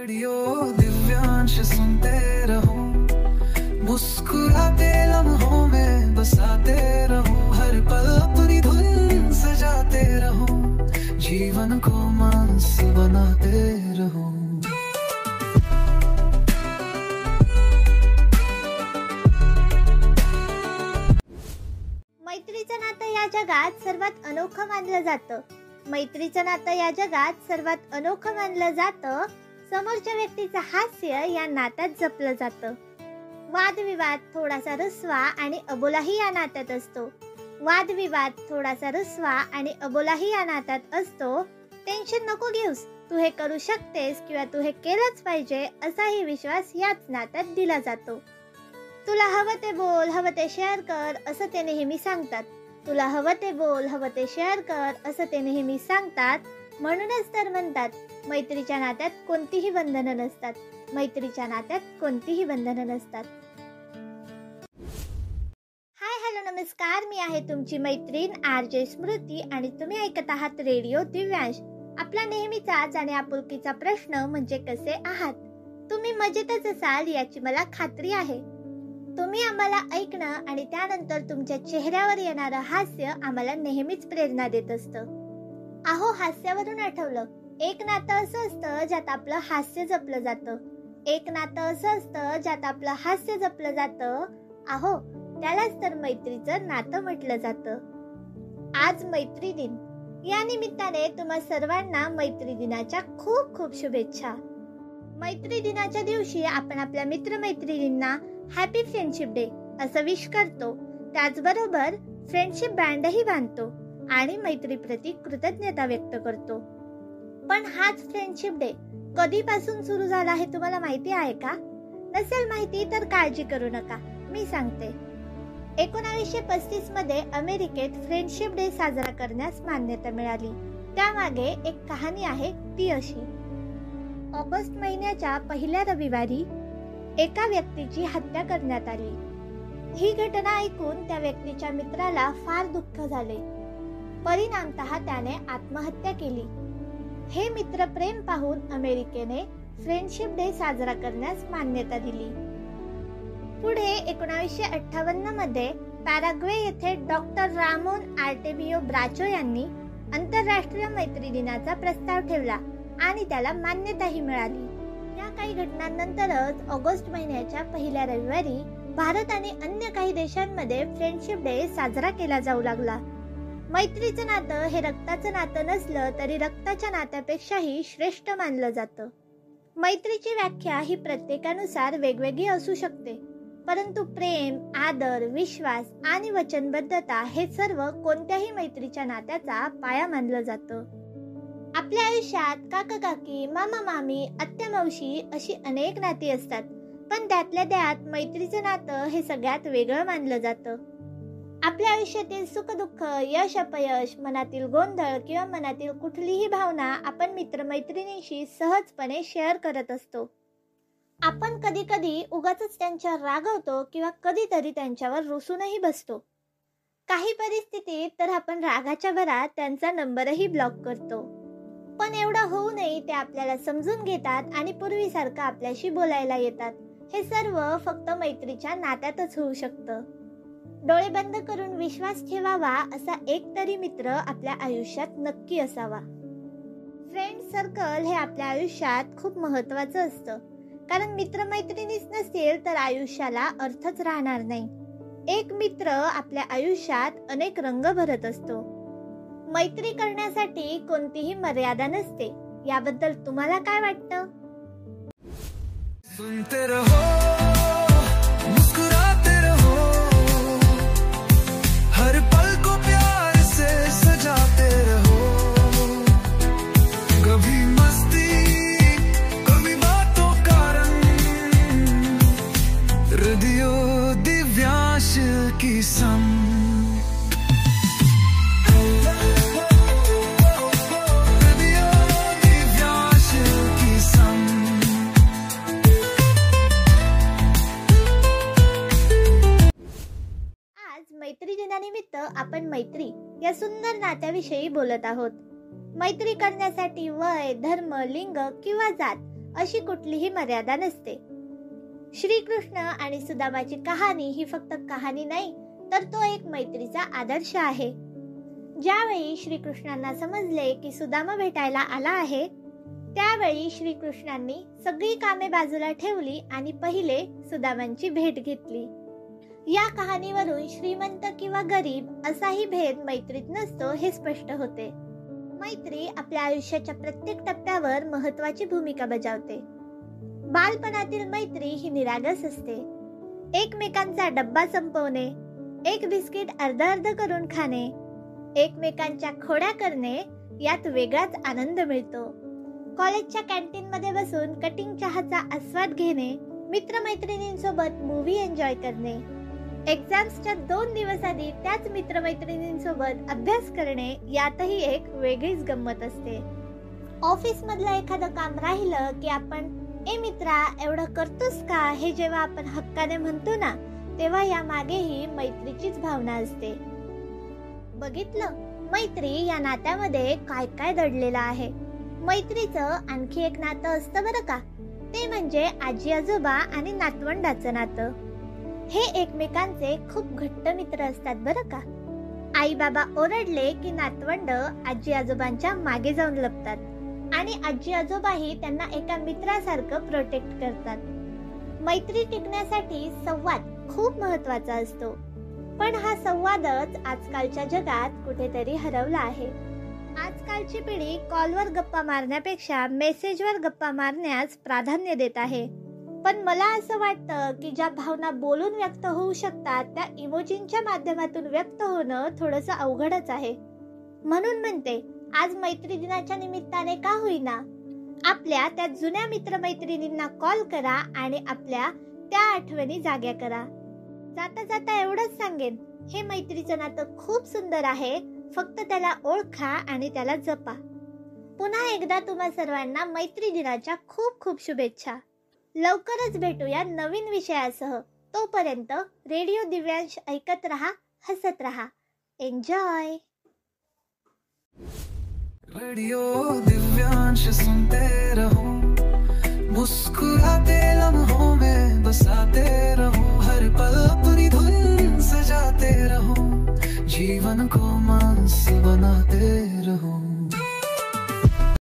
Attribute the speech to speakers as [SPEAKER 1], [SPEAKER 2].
[SPEAKER 1] Radio Divyansh सुनते रहो, मुस्कुराते लम्हों में बसाते रहो, हर पल अपनी धुन सजाते रहो, जीवन को मस्त बनाते रहो।
[SPEAKER 2] मैत्रीचं नातं या जगात सर्वात अनोखं मानलं जातं। मैत्रीचं नातं या जगात सर्वात अनोखं मानलं जातं। समोरच्या व्यक्तीचं हास्य या नात्यात जपलं जातं। वादविवाद थोडासा रुसवा आणि अबोलाही या नात्यात असतो। वादविवाद थोडासा रुसवा आणि अबोलाही या नात्यात असतो। टेन्शन नको घेऊस, तू हे करू शकतेस किंवा तू हे केलंच पाहिजे असाही विश्वास याच नात्यात दिला जातो। तुला हवं ते बोल, हवं ते शेअर कर असं ते नेहमी सांगतात। तुला हवं ते बोल, हवं ते शेअर कर असं ते नेहमी सांगतात। म्हणूनच तर म्हणतात, मैत्रीच्या नात्यात कोणतीही बंधनं नसतात। मैत्रीच्या नात्यात कोणतीही बंधनं नसतात। हाय हॅलो नमस्कार, मी आहे तुमची मैत्रीण RJ स्मृती आणि तुम्ही ऐकत आहात रेडिओ दिव्यांश। आपला नेहमीचाच आणि आपुलकीचा प्रश्न म्हणजे कसे आहात? तुम्ही मजेतच असाल याची मला खात्री आहे। तुम्ही आम्हाला ऐकणं आणि त्यानंतर तुमच्या चेहऱ्यावर येणारं हास्य आम्हाला नेहमीच प्रेरणा देत असतं। अहो, हास्यावरून आठवलं, एक नातं असं असतं ज्यात आपलं हास्य जपलं जातं। एक नातं असं असतं ज्यात आपलं हास्य जपलं जातं। अहो, त्यालाच तर मैत्रीचं नातं म्हटलं जातं। आज मैत्री दिन, या निमित्ताने तुम्हा सर्वांना मैत्री दिनाच्या खूप खूप शुभेच्छा। मैत्री दिनाच्या दिवशी आपण आपल्या मित्रमैत्रिणींना हॅपी फ्रेंडशिप डे असं विश करतो। त्याचबरोबर फ्रेंडशिप बँडही बांधतो आणि मैत्रीप्रती कृतज्ञता व्यक्त करतो। पण हाच फ्रेंडशिप डे कधीपासून सुरू झाला हे तुम्हाला माहिती आहे का? नसेल माहिती तर काळजी करू नका, मी सांगते। 1935 मध्ये अमेरिकेत फ्रेंडशिप डे साजरा करण्यास मान्यता मिळाली। त्यामागे एक कहाणी आहे, ती अशी। ऑगस्ट महिन्याच्या पहिल्या रविवारी एका व्यक्तीची हत्या करण्यात आली। ही घटना ऐकून त्या व्यक्तीच्या मित्राला फार दुःख झाले। परिणामतः त्याने आत्महत्या केली। हे मित्रप्रेम पाहून अमेरिकेने फ्रेंडशिप डे साजरा करण्यास मान्यता दिली। पुढे 1958 मध्ये पॅराग्वे येथे डॉक्टर रामोन आर्टेमियो ब्राचो यांनी आंतरराष्ट्रीय मैत्री दिनाचा प्रस्ताव ठेवला आणि त्याला मान्यताही मिळाली। या काही घटनांनंतरच ऑगस्ट महिन्याच्या पहिल्या रविवारी भारत आणि अन्य काही देशांमध्ये फ्रेंडशिप डे साजरा केला जाऊ लागला। मैत्रीचं नातं हे रक्ताचं नातं नसलं तरी रक्ताच्या नात्यापेक्षाही श्रेष्ठ मानलं जातं। मैत्रीची व्याख्या ही प्रत्येकानुसार वेगवेगळी असू शकते, परंतु प्रेम, आदर, विश्वास आणि वचनबद्धता हे सर्व कोणत्याही मैत्रीच्या नात्याचा पाया मानलं जातं। आपल्या आयुष्यात काका काकी, मामा मामी, आत्या मावशी अशी अनेक नाती असतात, पण त्यातल्या त्यात मैत्रीचं नातं हे सगळ्यात वेगळं मानलं जातं। आपल्या आयुष्यातील सुखदुःख, यश अपयश, मनातील गोंधळ किंवा मनातील कुठलीही भावना आपण मित्रमैत्रिणींशी सहजपणे शेअर करत असतो। आपण कधी कधी उगाचच त्यांच्यावर रागवतो किंवा कधीतरी त्यांच्यावर रुसूनही बसतो। काही परिस्थितीत तर आपण रागाच्या भरात त्यांचा नंबरही ब्लॉक करतो। पण एवढं होऊ नये, ते आपल्याला समजून घेतात आणि पूर्वीसारखं आपल्याशी बोलायला येतात। हे सर्व फक्त मैत्रीच्या नात्यातच होऊ शकतं। डोळे बंद करून विश्वास ठेवावा असा एक तरी मित्र आपल्या आयुष्यात नक्की असावा। फ्रेंड सर्कल हे आपल्या आयुष्यात खूप महत्त्वाचं असतं, कारण मित्रमैत्रिणीच नसतील तर आयुष्याला अर्थच राहणार नाही। एक मित्र आपल्या आयुष्यात अनेक रंग भरत असतो। मैत्री करण्यासाठी कोणतीही मर्यादा नसते। याबद्दल तुम्हाला काय वाटतं?
[SPEAKER 1] सुनते रहो, मुस्कुराते रहो, हर पल को प्यार से सजाते रहो, कभी मस्ती कभी बातों का रंग, रेडियो दिव्यांश की संग।
[SPEAKER 2] मैत्री दिनानिमित्त आपण मैत्री या सुंदर नात्याविषयी बोलत आहोत। मैत्री करण्यासाठी वय, धर्म, लिंग किंवा जात अशी कुठलीही मर्यादा नसते. श्रीकृष्ण आणि सुदामाची कहाणी ही फक्त कहाणी नाही, तर तो एक मैत्रीचा आदर्श आहे. ज्यावेळी श्रीकृष्णांना समजले की सुदामा भेटायला आला आहे, त्यावेळी श्रीकृष्णांनी सगळी कामे बाजूला ठेवली आणि पहिले सुदामांची भेट घेतली. या कहाणीवरून श्रीमंत किंवा गरीब असाही भेद मैत्रीत नसतो हे स्पष्ट होते. मैत्री आपल्या आयुष्याच्या प्रत्येक टप्प्यावर महत्त्वाची भूमिका बजावते. बालपणातील मैत्री ही निरागस असते. एकमेकांचा डब्बा संपवणे, एक बिस्किट अर्ध अर्ध करून खाणे, एकमेकांच्या खोड्या करणे, यात वेगळाच आनंद मिळतो. कॉलेजच्या कॅन्टीन मध्ये बसून कटिंग चहाचा आस्वाद घेणे, मित्रमैत्रिणींसोबत मूवी एन्जॉय करणे, एक्झाम्सच्या 2 दिवस आधी त्याच मित्रमैत्रिणींसोबत अभ्यास करणे, यातही एक वेगळीच गंमत असते. ऑफिस मधलं एखादं काम राहिलं की आपण ए मित्रा एवढं करतोस का, हे जेव्हा आपण हक्काने म्हणतो ना, तेव्हा या मागेही मैत्रीचीच भावना असते. बघितलं, मैत्री या नात्यामध्ये काय काय दडलेलं आहे. मैत्रीचं आणखी एक नातं असतं बरं का, ते म्हणजे आजी आजोबा आणि नातवंडाचं नातं. हे एकमेकांचे खूप घट्ट मित्र असतात बरं का. आई बाबा ओरडले की नातवंड आजी आजोबांच्या मागे जाऊन लपतात आणि आजी आजोबाही त्यांना एका मित्रासारखं प्रोटेक्ट करतात. मैत्री टिकण्यासाठी संवाद खूप महत्वाचा असतो, पण हा संवादच आजकालच्या जगात कुठेतरी हरवला आहे. आजकालची पिढी कॉलवर गप्पा मारण्यापेक्षा मेसेजवर गप्पा मारण्यास प्राधान्य देत आहे. पण मला असं वाटतं की ज्या भावना बोलून व्यक्त होऊ शकतात त्या इमोजींच्या माध्यमातून व्यक्त होणं थोडंसं अवघडच आहे. म्हणून म्हणते, आज मैत्री दिनाच्या निमित्ताने का होईना आपल्या त्या जुन्या मित्रमैत्रिणींना कॉल करा आणि आपल्या त्या आठवणी जाग्या करा. जाता जाता एवढंच सांगेन, हे मैत्रीचं नातं खूप सुंदर आहे, फक्त त्याला ओळखा आणि त्याला जपा. पुन्हा एकदा तुम्हा सर्वांना मैत्री दिनाच्या खूप खूप शुभेच्छा. लवकरच भेटूया नवीन विषयासह. तोपर्यंत रेडिओ दिव्यांश ऐकत रहा, हसत रहा. एन्जॉय.
[SPEAKER 1] रेडियो दिव्यांश सुनते रहो, मुस्कुराते लम्हों में बसाते रहो, हर पल अपनी धुन सजाते रहो, जीवन को मांस बनाते